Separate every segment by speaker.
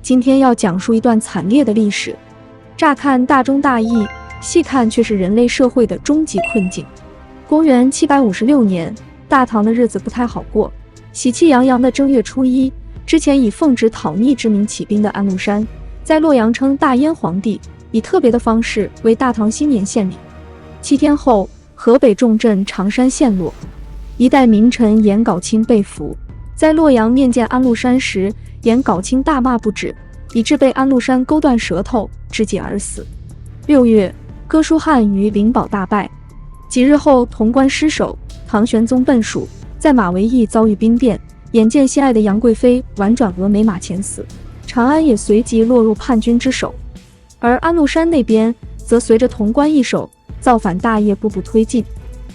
Speaker 1: 今天要讲述一段惨烈的历史，乍看大忠大义，细看却是人类社会的终极困境。公元756年，大唐的日子不太好过。喜气洋洋的正月初一，之前以奉旨讨逆之名起兵的安禄山，在洛阳称大燕皇帝，以特别的方式为大唐新年献礼。7天后，河北重镇常山陷落，一代名臣颜杲卿被俘。在洛阳面见安禄山时，颜杲卿大骂不止，以致被安禄山勾断舌头，肢解而死。6月，哥舒翰于灵宝大败。几日后，潼关失守，唐玄宗奔蜀，在马嵬驿遭遇兵变，眼见心爱的杨贵妃婉转峨眉马前死，长安也随即落入叛军之手。而安禄山那边则随着潼关易手，造反大业步步推进。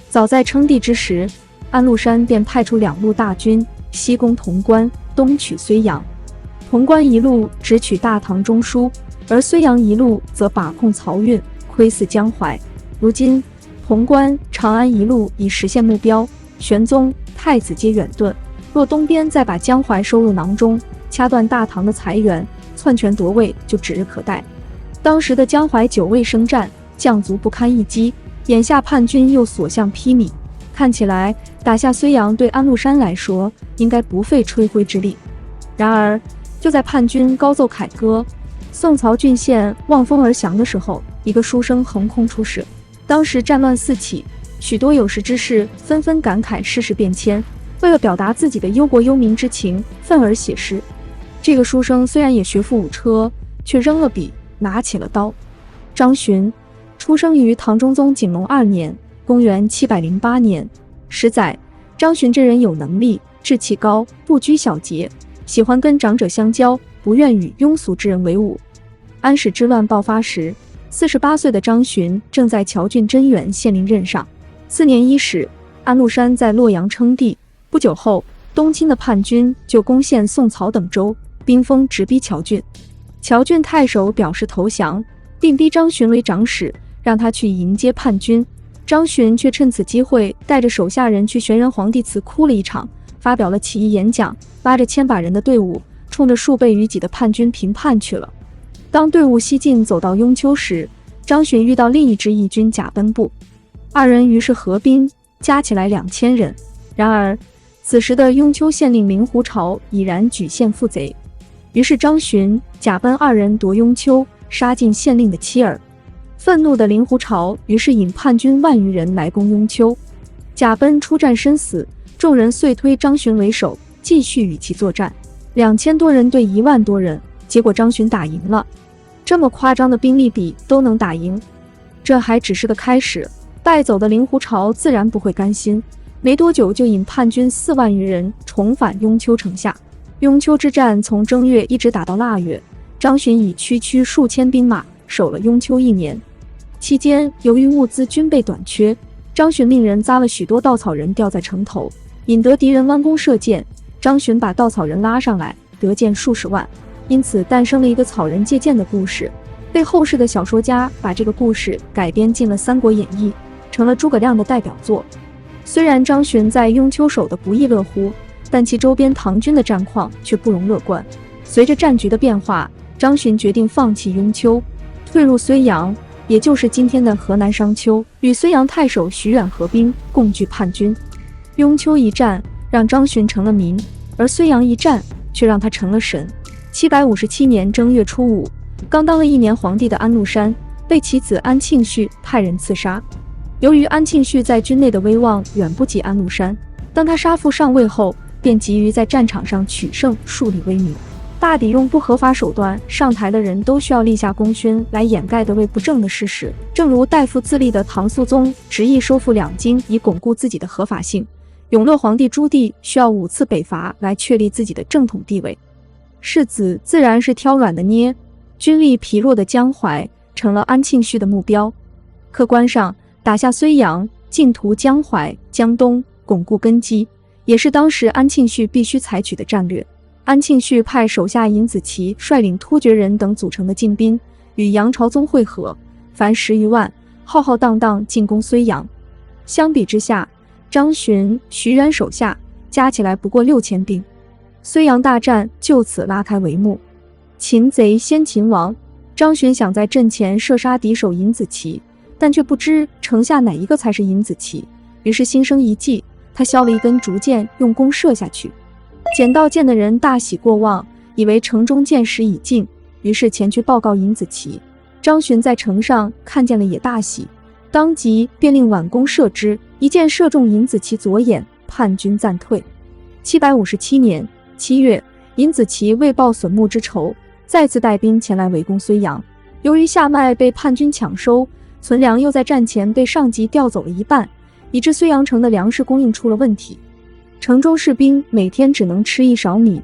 Speaker 1: 早在称帝之时，安禄山便派出2路大军，西攻潼关，东取睢阳。潼关一路直取大唐中枢，而睢阳一路则把控漕运，窥伺江淮。如今潼关、长安一路已实现目标，玄宗、太子皆远遁。若东边再把江淮收入囊中，掐断大唐的财源，篡权夺位就指日可待。当时的江淮久未生战，将卒不堪一击，眼下叛军又所向披靡，看起来打下睢阳对安禄山来说应该不费吹灰之力。然而就在叛军高奏凯歌，宋曹郡县望风而降的时候，一个书生横空出世。当时战乱四起，许多有识之士纷纷感慨世事变迁，为了表达自己的忧国忧民之情，愤而写诗。这个书生虽然也学富五车，却扔了笔，拿起了刀。张巡，出生于唐中宗景龙2年，公元708年。史载，张巡这人有能力，志气高，不拘小节，喜欢跟长者相交，不愿与庸俗之人为伍。安史之乱爆发时，48岁的张巡正在谯郡真源县令任上。4年伊始，安禄山在洛阳称帝，不久后，东侵的叛军就攻陷宋曹等州，兵锋直逼谯郡。谯郡太守表示投降，并逼张巡为长史，让他去迎接叛军。张巡却趁此机会带着手下人去玄仁皇帝祠哭了一场，发表了起义演讲，拉着千把人的队伍，冲着数倍于己的叛军平叛去了。当队伍西进走到雍丘时，张巡遇到另一支义军贾奔部，二人于是合兵，加起来2000人。然而此时的雍丘县令令狐潮已然举县负贼，于是张巡、贾奔二人夺雍丘，杀尽县令的妻儿。愤怒的令狐潮于是引叛军万余人来攻雍丘，贾奔出战身死，众人遂推张巡为首，继续与其作战。2000多人对1万多人，结果张巡打赢了。这么夸张的兵力比都能打赢，这还只是个开始。败走的令狐潮自然不会甘心，没多久就引叛军4万余人重返雍丘城下。雍丘之战从正月一直打到腊月，张巡以区数千兵马守了雍丘1年。期间由于物资军备短缺，张巡命人扎了许多稻草人吊在城头，引得敌人弯弓射箭，张巡把稻草人拉上来，得箭数十万。因此诞生了一个草人借箭的故事，被后世的小说家把这个故事改编进了《三国演义》，成了诸葛亮的代表作。虽然张巡在雍丘守得不亦乐乎，但其周边唐军的战况却不容乐观。随着战局的变化，张巡决定放弃雍丘，退入睢阳，也就是今天的河南商丘，与睢阳太守徐远合兵，共拒叛军。雍丘一战让张巡成了民，而睢阳一战却让他成了神。757年正月初5，刚当了1年皇帝的安禄山被其子安庆绪派人刺杀。由于安庆绪在军内的威望远不及安禄山，当他杀父上位后，便急于在战场上取胜，树立威名，大抵用不合法手段上台的人都需要立下功勋来掩盖得位不正的事实。正如代父自立的唐肃宗执意收复两京以巩固自己的合法性，永乐皇帝朱棣需要5次北伐来确立自己的正统地位。世子自然是挑软的捏，军力疲弱的江淮成了安庆绪的目标。客观上，打下睢阳，进图江淮、江东，巩固根基，也是当时安庆绪必须采取的战略。安庆绪派手下尹子奇率领突厥人等组成的禁兵，与杨朝宗会合，凡10余万，浩浩荡荡进攻睢阳。相比之下，张巡、徐远手下加起来不过6000兵。睢阳大战就此拉开帷幕。擒贼先擒王。张巡想在阵前射杀敌手尹子奇，但却不知城下哪一个才是尹子奇，于是心生一计，他削了一根竹箭，用弓射下去。捡到箭的人大喜过望，以为城中箭时已尽，于是前去报告尹子奇。张巡在城上看见了，也大喜，当即便令挽弓射之，一箭射中尹子奇左眼，叛军暂退。757年7月，尹子奇为报损木之仇，再次带兵前来围攻睢阳。由于下麦被叛军抢收，存粮又在战前被上级调走了一半，以致睢阳城的粮食供应出了问题。城中士兵每天只能吃1勺米，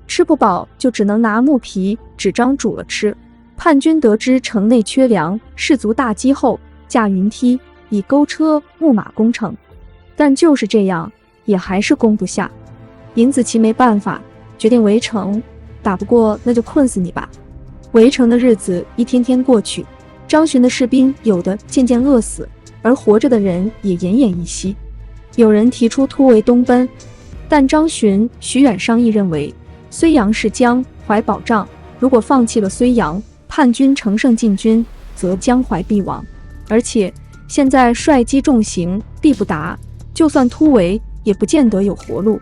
Speaker 1: 吃不饱就只能拿木皮、纸张煮了吃。叛军得知城内缺粮，士卒大饥后，架云梯，以钩车、木马攻城。但就是这样，也还是攻不下。尹子奇没办法，决定围城，打不过那就困死你吧。围城的日子一天天过去，张巡的士兵有的渐渐饿死，而活着的人也奄奄一息。有人提出突围东奔，但张巡、徐远商议认为，睢阳是江淮保障，如果放弃了睢阳，叛军乘胜进军，则江淮必亡。而且现在帅机重刑，必不达，就算突围，也不见得有活路。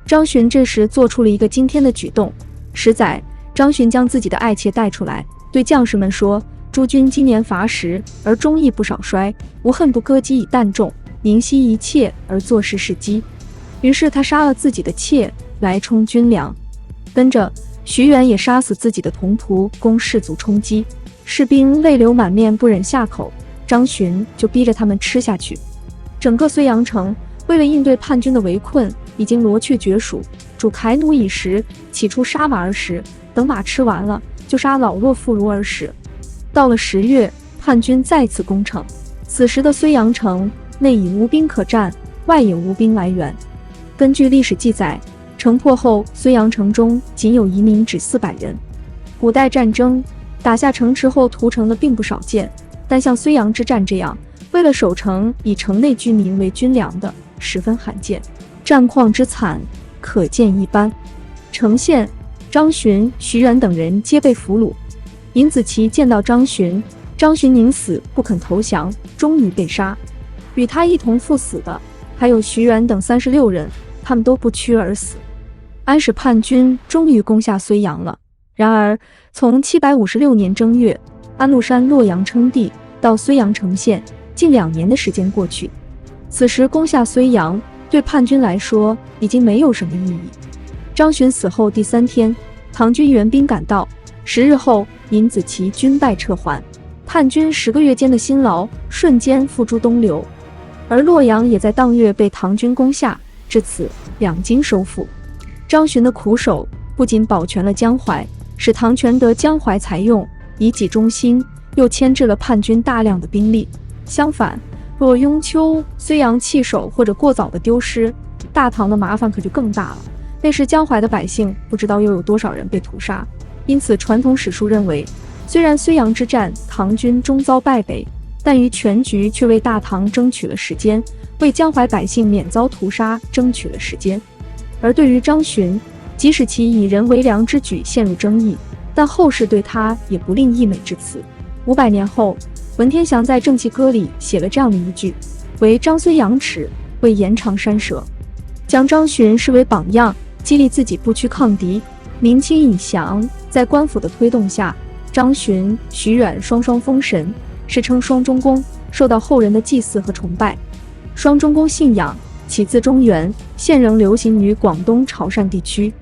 Speaker 1: 张巡这时做出了一个惊天的举动。10载，张巡将自己的爱妾带出来，对将士们说：“诸君今年伐时，而忠义不少衰，吾恨不割鸡以啖众，宁惜一切而坐视是机。”于是他杀了自己的妾来充军粮，跟着徐远也杀死自己的同仆供士卒充饥。士兵泪流满面，不忍下口，张巡就逼着他们吃下去。整个睢阳城为了应对叛军的围困，已经罗雀绝蜀，主铠弩以食，起初杀马而食，等马吃完了，就杀老弱妇孺而食。到了10月，叛军再次攻城，此时的睢阳城内已无兵可战，外也无兵来援。根据历史记载，城破后，睢阳城中仅有移民只400人。古代战争打下城池后屠城的并不少见，但像睢阳之战这样为了守城以城内居民为军粮的十分罕见，战况之惨可见一斑。城县，张巡、徐远等人皆被俘虏。尹子奇见到张巡宁死不肯投降，终于被杀。与他一同赴死的还有徐远等36人，他们都不屈而死。安史叛军终于攻下睢阳了。然而，从756年正月，安禄山洛阳称帝，到睢阳城陷，近2年的时间过去。此时攻下睢阳，对叛军来说已经没有什么意义。张巡死后第3天，唐军援兵赶到，10日后，尹子奇军败撤还。叛军10个月间的辛劳，瞬间付诸东流。而洛阳也在当月被唐军攻下，至此两京收复。张巡的苦守不仅保全了江淮，使唐权得江淮财用，以己中心，又牵制了叛军大量的兵力。相反，若雍丘、睢阳弃守或者过早的丢失，大唐的麻烦可就更大了。那时江淮的百姓不知道又有多少人被屠杀。因此传统史书认为，虽然睢阳之战唐军终遭败北，但于全局却为大唐争取了时间，为江淮百姓免遭屠杀争取了时间。而对于张巡，即使其以人为粮之举陷入争议，但后世对他也不吝溢美之词。500年后，文天祥在《正气歌》里写了这样的一句：“为张睢阳耻，为延长山蛇。”将张巡视为榜样，激励自己不屈抗敌。明清尹祥在官府的推动下，张巡、徐远双双封神，世称双中公，受到后人的祭祀和崇拜。双中公信仰起自中原，现仍流行于广东潮汕地区。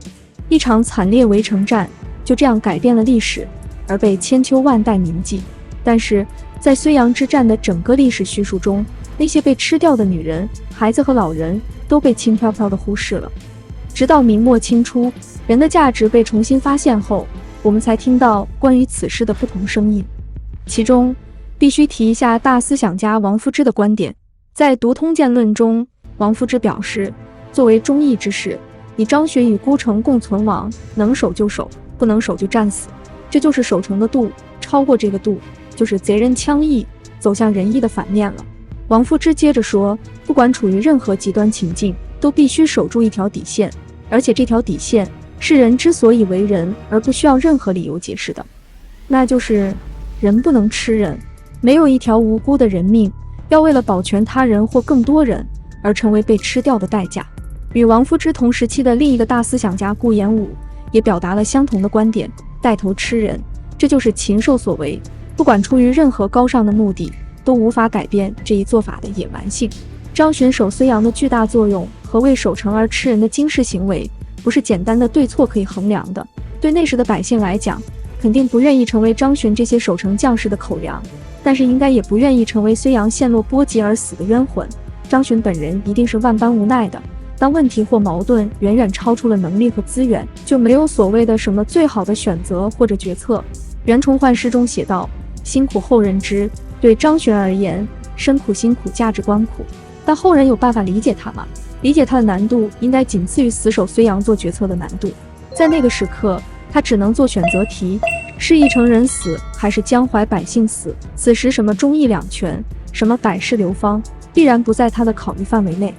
Speaker 1: 一场惨烈围城战就这样改变了历史，而被千秋万代铭记。但是在睢阳之战的整个历史叙述中，那些被吃掉的女人、孩子和老人都被轻飘飘地忽视了。直到明末清初，人的价值被重新发现后，我们才听到关于此事的不同声音。其中必须提一下大思想家王夫之的观点。在《读通鉴论》中，王夫之表示，作为忠义之士，以张巡与孤城共存亡，能守就守，不能守就战死，这就是守城的度，超过这个度，就是贼人枪义，走向仁义的反面了。王夫之接着说，不管处于任何极端情境，都必须守住一条底线，而且这条底线是人之所以为人而不需要任何理由解释的，那就是人不能吃人，没有一条无辜的人命要为了保全他人或更多人而成为被吃掉的代价。与王夫之同时期的另一个大思想家顾炎武也表达了相同的观点，带头吃人，这就是禽兽所为，不管出于任何高尚的目的，都无法改变这一做法的野蛮性。张巡守睢阳的巨大作用和为守城而吃人的惊世行为，不是简单的对错可以衡量的。对那时的百姓来讲，肯定不愿意成为张巡这些守城将士的口粮，但是应该也不愿意成为睢阳陷落波及而死的冤魂。张巡本人一定是万般无奈的。当问题或矛盾远远超出了能力和资源，就没有所谓的什么最好的选择或者决策。袁崇焕诗中写道：辛苦后人知，对张巡而言，身苦辛苦价值观苦。但后人有办法理解他吗？理解他的难度应该仅次于死守睢阳做决策的难度。在那个时刻，他只能做选择题：是一城人死，还是江淮百姓死？此时什么忠义两全，什么百世流芳，必然不在他的考虑范围内。